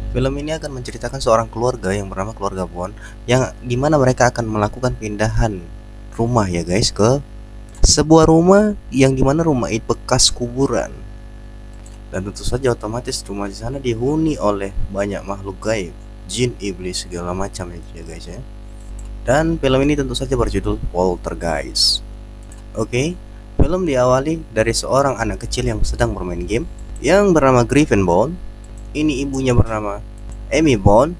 Film ini akan menceritakan seorang keluarga yang bernama keluarga Bond, yang dimana mereka akan melakukan pindahan rumah ya guys, ke sebuah rumah yang dimana rumah itu bekas kuburan. Dan tentu saja otomatis rumah di sana dihuni oleh banyak makhluk gaib, jin, iblis, segala macam ya guys ya. Dan film ini tentu saja berjudul Poltergeist. Oke, film diawali dari seorang anak kecil yang sedang bermain game yang bernama Griffin Bond. Ini ibunya bernama Amy Bond,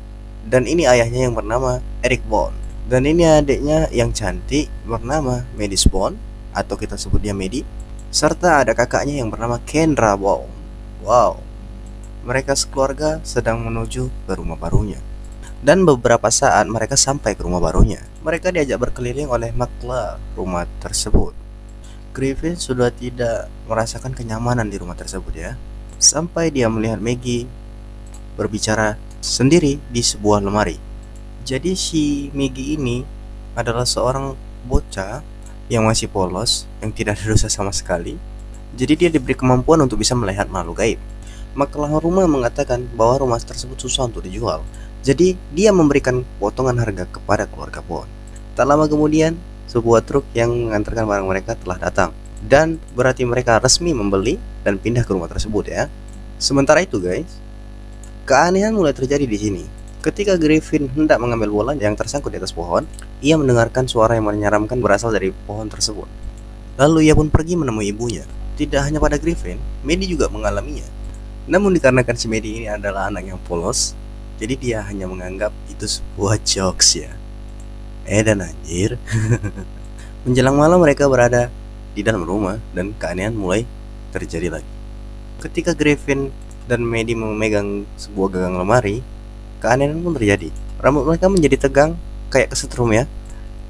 dan ini ayahnya yang bernama Eric Bond. Dan ini adiknya yang cantik bernama Medis Bond, atau kita sebut dia Medi. Serta ada kakaknya yang bernama Kendra Bond. Wow, mereka sekeluarga sedang menuju ke rumah barunya. Dan beberapa saat mereka sampai ke rumah barunya, mereka diajak berkeliling oleh maklar rumah tersebut. Griffin sudah tidak merasakan kenyamanan di rumah tersebut ya, sampai dia melihat Maggie berbicara sendiri di sebuah lemari. Jadi si Maggie ini adalah seorang bocah yang masih polos, yang tidak ada dosa sama sekali. Jadi dia diberi kemampuan untuk bisa melihat makhluk gaib. Maklar rumah mengatakan bahwa rumah tersebut susah untuk dijual. Jadi dia memberikan potongan harga kepada keluarga Bond. Tak lama kemudian, sebuah truk yang mengantarkan barang mereka telah datang. Dan berarti mereka resmi membeli dan pindah ke rumah tersebut ya. Sementara itu guys, keanehan mulai terjadi di sini. Ketika Griffin hendak mengambil bola yang tersangkut di atas pohon, ia mendengarkan suara yang menyeramkan berasal dari pohon tersebut. Lalu ia pun pergi menemui ibunya. Tidak hanya pada Griffin, Maddie juga mengalaminya. Namun dikarenakan si Maddie ini adalah anak yang polos, jadi dia hanya menganggap itu sebuah jokes ya. Dan anjir. Menjelang malam mereka berada di dalam rumah dan keanehan mulai terjadi lagi. Ketika Griffin dan Maddie memegang sebuah gagang lemari, keanehan pun terjadi. Rambut mereka menjadi tegang kayak kesetrum ya.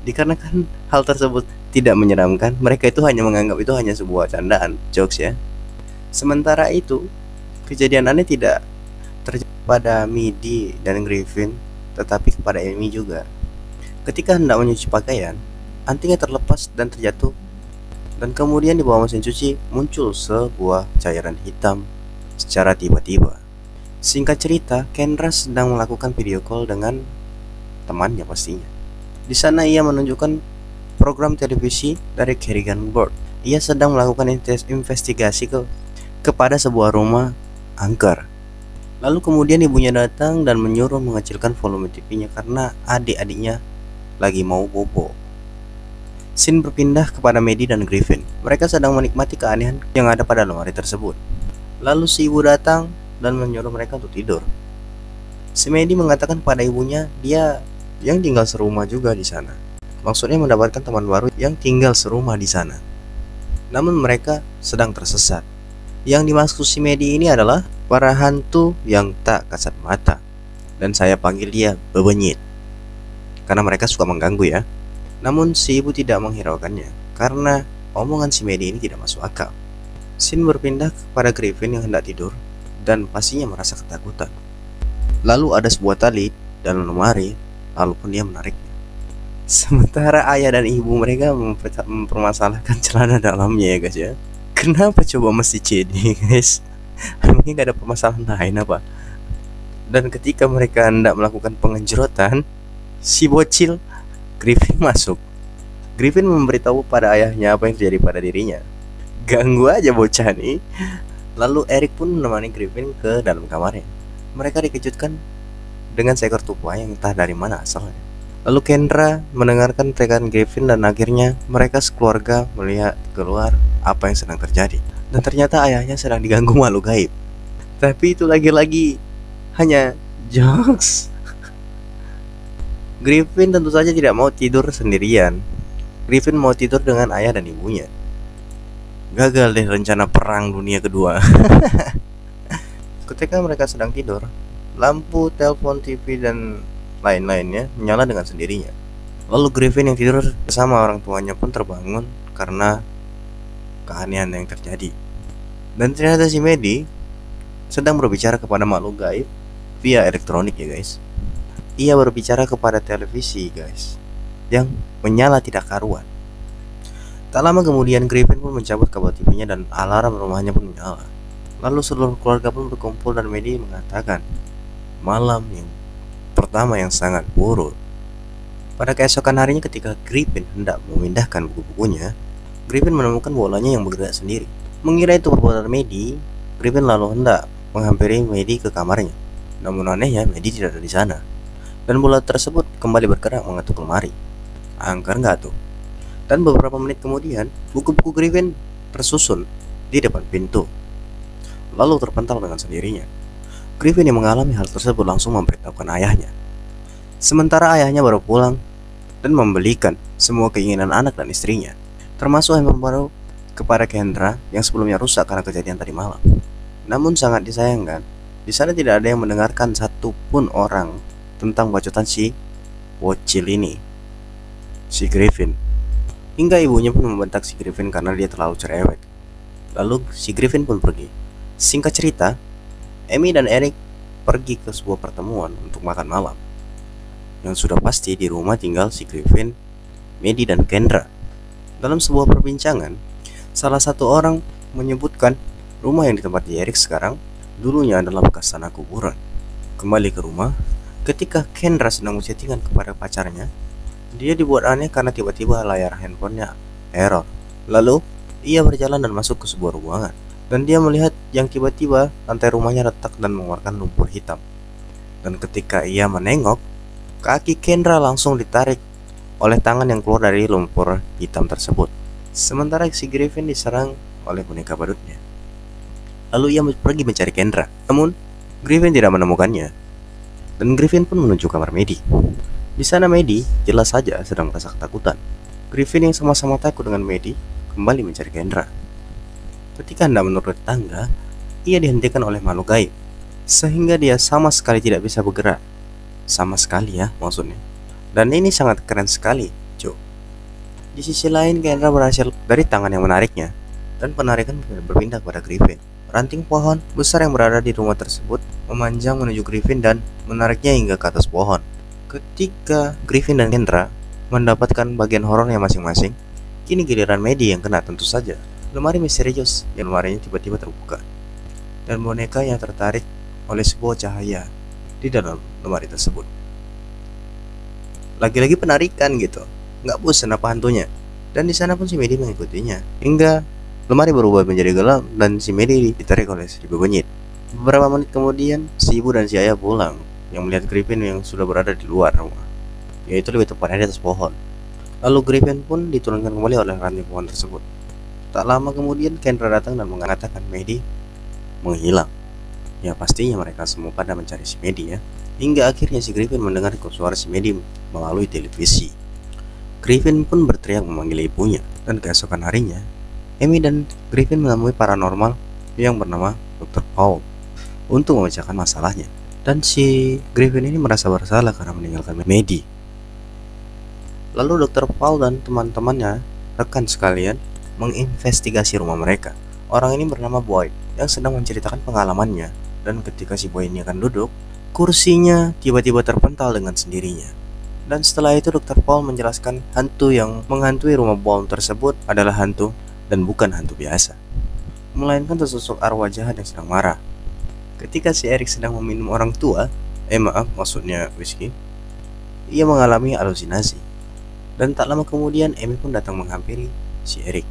Dikarenakan hal tersebut tidak menyeramkan, mereka itu hanya menganggap itu hanya sebuah candaan, jokes ya. Sementara itu, kejadian aneh tidak terjadi pada Maddie dan Griffin, tetapi kepada Amy juga. Ketika hendak menyuci pakaian, antingnya terlepas dan terjatuh. Dan kemudian di bawah mesin cuci muncul sebuah cairan hitam secara tiba-tiba. Singkat cerita, Kendra sedang melakukan video call dengan temannya pastinya. Di sana ia menunjukkan program televisi dari Kerrigan Board. Ia sedang melakukan investigasi kepada sebuah rumah angker. Lalu kemudian ibunya datang dan menyuruh mengecilkan volume TV-nya karena adik-adiknya lagi mau bobo. Scene berpindah kepada Maddie dan Griffin. Mereka sedang menikmati keanehan yang ada pada lemari tersebut. Lalu si ibu datang dan menyuruh mereka untuk tidur. Si Maddie mengatakan pada ibunya dia yang tinggal serumah juga di sana. Maksudnya mendapatkan teman baru yang tinggal serumah di sana. Namun mereka sedang tersesat. Yang dimaksud si Maddie ini adalah para hantu yang tak kasat mata. Dan saya panggil dia bebenyit, karena mereka suka mengganggu ya. Namun si ibu tidak menghiraukannya karena omongan si Maddie ini tidak masuk akal. Scene berpindah kepada Griffin yang hendak tidur dan pastinya merasa ketakutan. Lalu ada sebuah tali dalam lemari, lalu pun dia menariknya. Sementara ayah dan ibu mereka mempermasalahkan celana dalamnya ya guys ya. Kenapa coba mesti CD guys? Mungkin gak ada permasalahan lain apa? Dan ketika mereka hendak melakukan pengenjerotan, si bocil Griffin masuk. Griffin memberitahu pada ayahnya apa yang terjadi pada dirinya. Ganggu aja bocah nih. Lalu Eric pun menemani Griffin ke dalam kamarnya. Mereka dikejutkan dengan seekor tupai yang entah dari mana asalnya. Lalu Kendra mendengarkan teriakan Griffin dan akhirnya mereka sekeluarga melihat keluar apa yang sedang terjadi. Dan ternyata ayahnya sedang diganggu makhluk gaib. Tapi itu lagi-lagi hanya jokes. Griffin tentu saja tidak mau tidur sendirian. Griffin mau tidur dengan ayah dan ibunya. Gagal deh rencana perang dunia kedua. Ketika mereka sedang tidur, lampu, telepon, TV, dan lain-lainnya menyala dengan sendirinya. Lalu Griffin yang tidur bersama orang tuanya pun terbangun karena keanehan yang terjadi. Dan ternyata si Maddie sedang berbicara kepada makhluk gaib via elektronik ya guys. Ia berbicara kepada televisi guys, yang menyala tidak karuan. Tak lama kemudian Griffin pun mencabut kabel TV-nya dan alarm rumahnya pun menyala. Lalu seluruh keluarga pun berkumpul dan Maddie mengatakan malam yang pertama yang sangat buruk. Pada keesokan harinya ketika Griffin hendak memindahkan buku-bukunya, Griffin menemukan bolanya yang bergerak sendiri. Mengira itu perbuatan Maddie, Griffin lalu hendak menghampiri Maddie ke kamarnya. Namun anehnya Maddie tidak ada di sana. Dan bola tersebut kembali bergerak mengetuk lemari. Angker nggak tuh? Dan beberapa menit kemudian, buku-buku Griffin tersusun di depan pintu, lalu terpental dengan sendirinya. Griffin yang mengalami hal tersebut langsung memberitahukan ayahnya. Sementara ayahnya baru pulang dan membelikan semua keinginan anak dan istrinya, termasuk handphone baru kepada Kendra yang sebelumnya rusak karena kejadian tadi malam. Namun sangat disayangkan, di sana tidak ada yang mendengarkan satupun orang tentang bacotan si bocil ini, si Griffin. Hingga ibunya pun membentak si Griffin karena dia terlalu cerewet. Lalu si Griffin pun pergi. Singkat cerita, Amy dan Eric pergi ke sebuah pertemuan untuk makan malam. Yang sudah pasti di rumah tinggal si Griffin, Maddie, dan Kendra. Dalam sebuah perbincangan, salah satu orang menyebutkan rumah yang ditempati Eric sekarang dulunya adalah bekas tanah kuburan. Kembali ke rumah, ketika Kendra sedang chattingan kepada pacarnya, dia dibuat aneh karena tiba-tiba layar handphonenya error. Lalu, ia berjalan dan masuk ke sebuah ruangan. Dan dia melihat yang tiba-tiba lantai rumahnya retak dan mengeluarkan lumpur hitam. Dan ketika ia menengok, kaki Kendra langsung ditarik oleh tangan yang keluar dari lumpur hitam tersebut. Sementara si Griffin diserang oleh boneka badutnya. Lalu ia pergi mencari Kendra. Namun, Griffin tidak menemukannya. Dan Griffin pun menuju kamar Maddie. Di sana Maddie jelas saja sedang merasa ketakutan. Griffin yang sama-sama takut dengan Maddie kembali mencari Kendra. Ketika hendak menuruni tangga, ia dihentikan oleh makhluk gaib, sehingga dia sama sekali tidak bisa bergerak. Sama sekali ya maksudnya. Dan ini sangat keren sekali, Joe. Di sisi lain, Kendra berhasil dari tangan yang menariknya, dan penarikan berpindah kepada Griffin. Ranting pohon besar yang berada di rumah tersebut memanjang menuju Griffin dan menariknya hingga ke atas pohon. Ketika Griffin dan Kendra mendapatkan bagian horornya masing-masing, kini giliran Maddie yang kena tentu saja. Lemari misterius yang lemarinya tiba-tiba terbuka, dan boneka yang tertarik oleh sebuah cahaya di dalam lemari tersebut. Lagi-lagi penarikan gitu, nggak bosan apa hantunya. Dan di sana pun si Maddie mengikutinya, hingga lemari berubah menjadi gelap dan si Maddie ditarik oleh si benyit. Beberapa menit kemudian, si ibu dan si ayah pulang, yang melihat Griffin yang sudah berada di luar rumah, yaitu lebih tepatnya di atas pohon. Lalu Griffin pun diturunkan kembali oleh ranting pohon tersebut. Tak lama kemudian Kendra datang dan mengatakan Maddie menghilang. Ya pastinya mereka semua pada mencari si Maddie ya. Hingga akhirnya si Griffin mendengar suara si Maddie melalui televisi. Griffin pun berteriak memanggil ibunya. Dan keesokan harinya, Amy dan Griffin menemui paranormal yang bernama Dr. Paul untuk memecahkan masalahnya. Dan si Griffin ini merasa bersalah karena meninggalkan Maddie. Lalu Dr. Paul dan teman-temannya, rekan sekalian, menginvestigasi rumah mereka. Orang ini bernama Boyd yang sedang menceritakan pengalamannya. Dan ketika si Boyd ini akan duduk, kursinya tiba-tiba terpental dengan sendirinya. Dan setelah itu Dr. Paul menjelaskan hantu yang menghantui rumah Boyd tersebut adalah hantu dan bukan hantu biasa, melainkan sesosok arwah jahat yang sedang marah. Ketika si Eric sedang meminum orang tua, maksudnya whisky, ia mengalami halusinasi. Dan tak lama kemudian Amy pun datang menghampiri si Eric.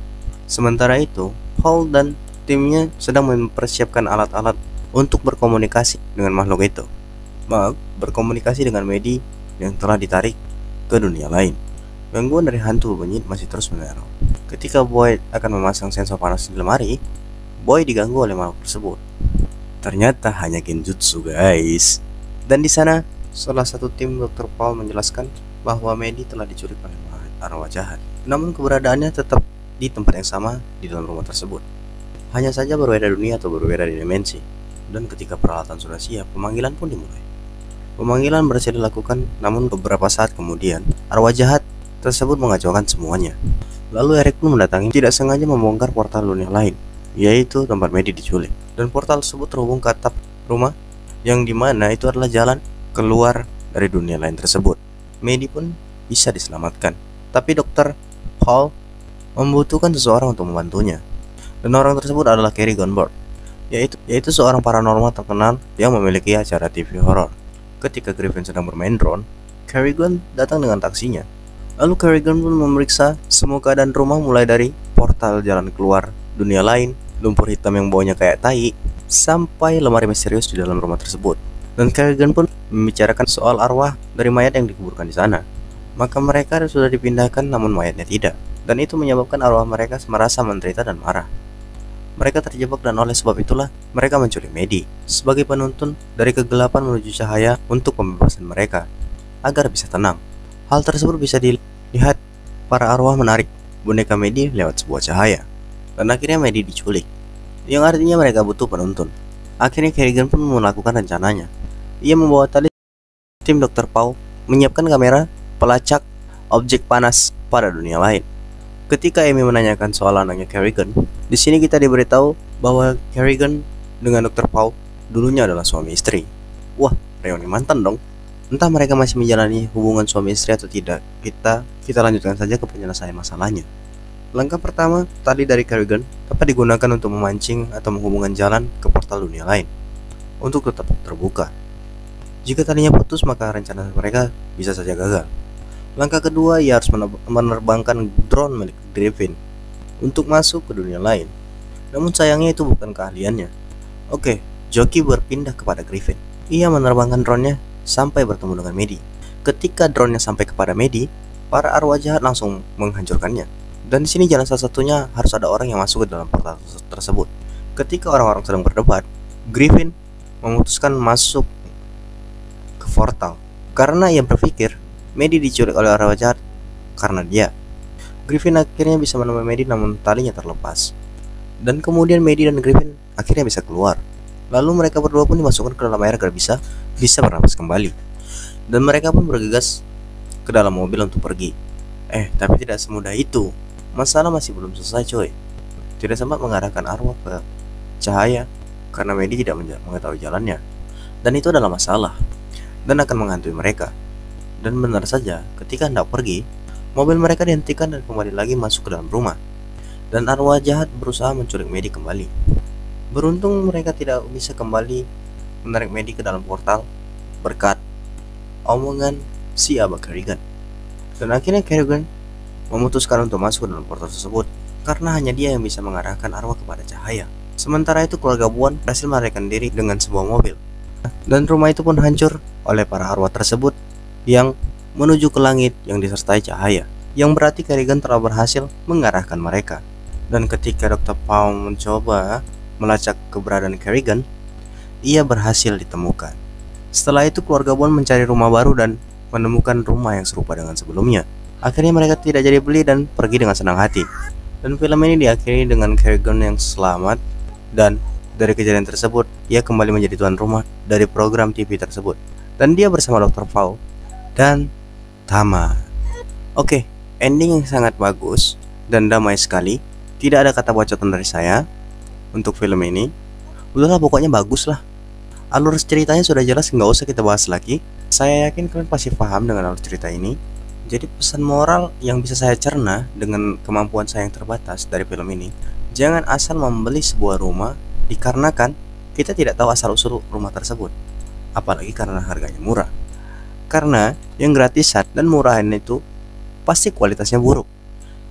Sementara itu, Paul dan timnya sedang mempersiapkan alat-alat untuk berkomunikasi dengan makhluk itu. Berkomunikasi dengan Maddie yang telah ditarik ke dunia lain. Gangguan dari hantu benyit masih terus meneror. Ketika Boyd akan memasang sensor panas di lemari, Boyd diganggu oleh makhluk tersebut. Ternyata hanya genjutsu, guys. Dan di sana, salah satu tim Dr. Paul menjelaskan bahwa Maddie telah diculik oleh arwah jahat. Namun keberadaannya tetap di tempat yang sama di dalam rumah tersebut. Hanya saja berbeda dunia atau berbeda dimensi. Dan ketika peralatan sudah siap, pemanggilan pun dimulai. Pemanggilan berhasil dilakukan, namun beberapa saat kemudian, arwah jahat tersebut mengacaukan semuanya. Lalu Eric pun mendatangi, tidak sengaja membongkar portal dunia lain, yaitu tempat Maddie diculik. Dan portal tersebut terhubung ke atap rumah, yang dimana itu adalah jalan keluar dari dunia lain tersebut. Maddie pun bisa diselamatkan, tapi Dr. Paul membutuhkan seseorang untuk membantunya. Dan orang tersebut adalah Kerry Gunborg, yaitu seorang paranormal terkenal yang memiliki acara TV horor. Ketika Griffin sedang bermain drone, Kerrigan datang dengan taksinya. Lalu Kerrigan pun memeriksa semua keadaan rumah, mulai dari portal jalan keluar dunia lain, lumpur hitam yang baunya kayak tai, sampai lemari misterius di dalam rumah tersebut. Dan Kerrigan pun membicarakan soal arwah dari mayat yang dikuburkan di sana. Maka mereka sudah dipindahkan namun mayatnya tidak. Dan itu menyebabkan arwah mereka merasa menderita dan marah. Mereka terjebak dan oleh sebab itulah mereka menculik Maddie sebagai penuntun dari kegelapan menuju cahaya untuk pembebasan mereka agar bisa tenang. Hal tersebut bisa dilihat para arwah menarik boneka Maddie lewat sebuah cahaya. Dan akhirnya Maddie diculik, yang artinya mereka butuh penuntun. Akhirnya Kerrigan pun melakukan rencananya. Ia membawa tali tim Dr. Paul menyiapkan kamera pelacak objek panas pada dunia lain. Ketika Amy menanyakan soal anaknya Kerrigan, di sini kita diberitahu bahwa Kerrigan dengan Dr. Paul dulunya adalah suami istri. Wah, reuni mantan dong. Entah mereka masih menjalani hubungan suami istri atau tidak. Kita lanjutkan saja ke penyelesaian masalahnya. Langkah pertama, tali dari Kerrigan dapat digunakan untuk memancing atau menghubungkan jalan ke portal dunia lain untuk tetap terbuka. Jika talinya putus, maka rencana mereka bisa saja gagal. Langkah kedua, ia harus menerbangkan drone milik Griffin untuk masuk ke dunia lain. Namun sayangnya itu bukan keahliannya. Oke, Joki berpindah kepada Griffin. Ia menerbangkan drone-nya sampai bertemu dengan Maddie. Ketika drone-nya sampai kepada Maddie, para arwah jahat langsung menghancurkannya. Dan di sini jalan salah satunya harus ada orang yang masuk ke dalam portal tersebut. Ketika orang-orang sedang berdebat, Griffin memutuskan masuk ke portal karena ia berpikir Maddie diculik oleh arwah jahat karena dia. Griffin akhirnya bisa menemui Maddie namun talinya terlepas. Dan kemudian Maddie dan Griffin akhirnya bisa keluar. Lalu mereka berdua pun dimasukkan ke dalam air agar bisa bernapas kembali. Dan mereka pun bergegas ke dalam mobil untuk pergi. Tapi tidak semudah itu. Masalah masih belum selesai, coy. Tidak sempat mengarahkan arwah ke cahaya karena Maddie tidak mengetahui jalannya. Dan itu adalah masalah dan akan menghantui mereka. Dan benar saja, ketika hendak pergi, mobil mereka dihentikan dan kembali lagi masuk ke dalam rumah. Dan arwah jahat berusaha menculik Maddie kembali. Beruntung mereka tidak bisa kembali menarik Maddie ke dalam portal berkat omongan si Abah Kerrigan. Dan akhirnya Kerrigan memutuskan untuk masuk ke dalam portal tersebut karena hanya dia yang bisa mengarahkan arwah kepada cahaya. Sementara itu keluarga Buan berhasil melarikan diri dengan sebuah mobil. Dan rumah itu pun hancur oleh para arwah tersebut yang menuju ke langit yang disertai cahaya, yang berarti Kerrigan telah berhasil mengarahkan mereka. Dan ketika Dr. Paul mencoba melacak keberadaan Kerrigan, ia berhasil ditemukan. Setelah itu keluarga Bond mencari rumah baru dan menemukan rumah yang serupa dengan sebelumnya. Akhirnya mereka tidak jadi beli dan pergi dengan senang hati. Dan film ini diakhiri dengan Kerrigan yang selamat, dan dari kejadian tersebut ia kembali menjadi tuan rumah dari program TV tersebut. Dan dia bersama Dr. Paul dan Tama. Oke, ending yang sangat bagus dan damai sekali. Tidak ada kata bacotan dari saya untuk film ini. Udahlah, pokoknya bagus lah. Alur ceritanya sudah jelas, nggak usah kita bahas lagi. Saya yakin kalian pasti paham dengan alur cerita ini. Jadi pesan moral yang bisa saya cerna dengan kemampuan saya yang terbatas dari film ini, jangan asal membeli sebuah rumah dikarenakan kita tidak tahu asal usul rumah tersebut, apalagi karena harganya murah. Karena yang gratisan dan murahan itu pasti kualitasnya buruk.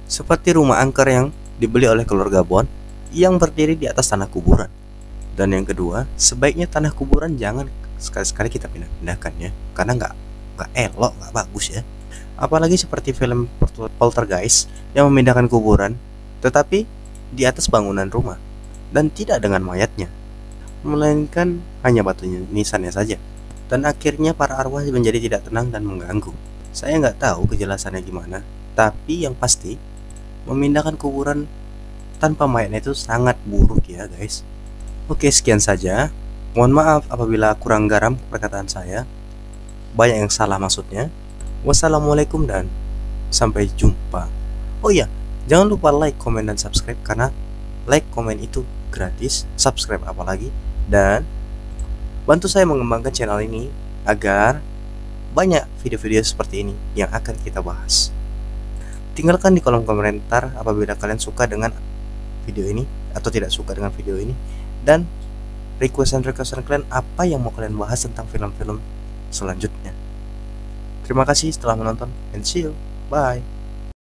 Seperti rumah angker yang dibeli oleh keluarga Bond yang berdiri di atas tanah kuburan. Dan yang kedua, sebaiknya tanah kuburan jangan sekali-sekali kita pindah-pindahkan ya, karena nggak elok, nggak bagus ya. Apalagi seperti film Poltergeist yang memindahkan kuburan tetapi di atas bangunan rumah dan tidak dengan mayatnya, melainkan hanya batu nisannya saja. Dan akhirnya para arwah menjadi tidak tenang dan mengganggu. Saya nggak tahu kejelasannya gimana, tapi yang pasti memindahkan kuburan tanpa mayatnya itu sangat buruk ya guys. Oke, sekian saja. Mohon maaf apabila kurang garam perkataan saya, banyak yang salah maksudnya. Wassalamualaikum dan sampai jumpa. Oh iya, jangan lupa like, komen, dan subscribe, karena like, komen itu gratis, subscribe apalagi. Dan bantu saya mengembangkan channel ini agar banyak video-video seperti ini yang akan kita bahas. Tinggalkan di kolom komentar apabila kalian suka dengan video ini atau tidak suka dengan video ini, dan requestan kalian apa yang mau kalian bahas tentang film-film selanjutnya. Terima kasih telah menonton and see you. Bye.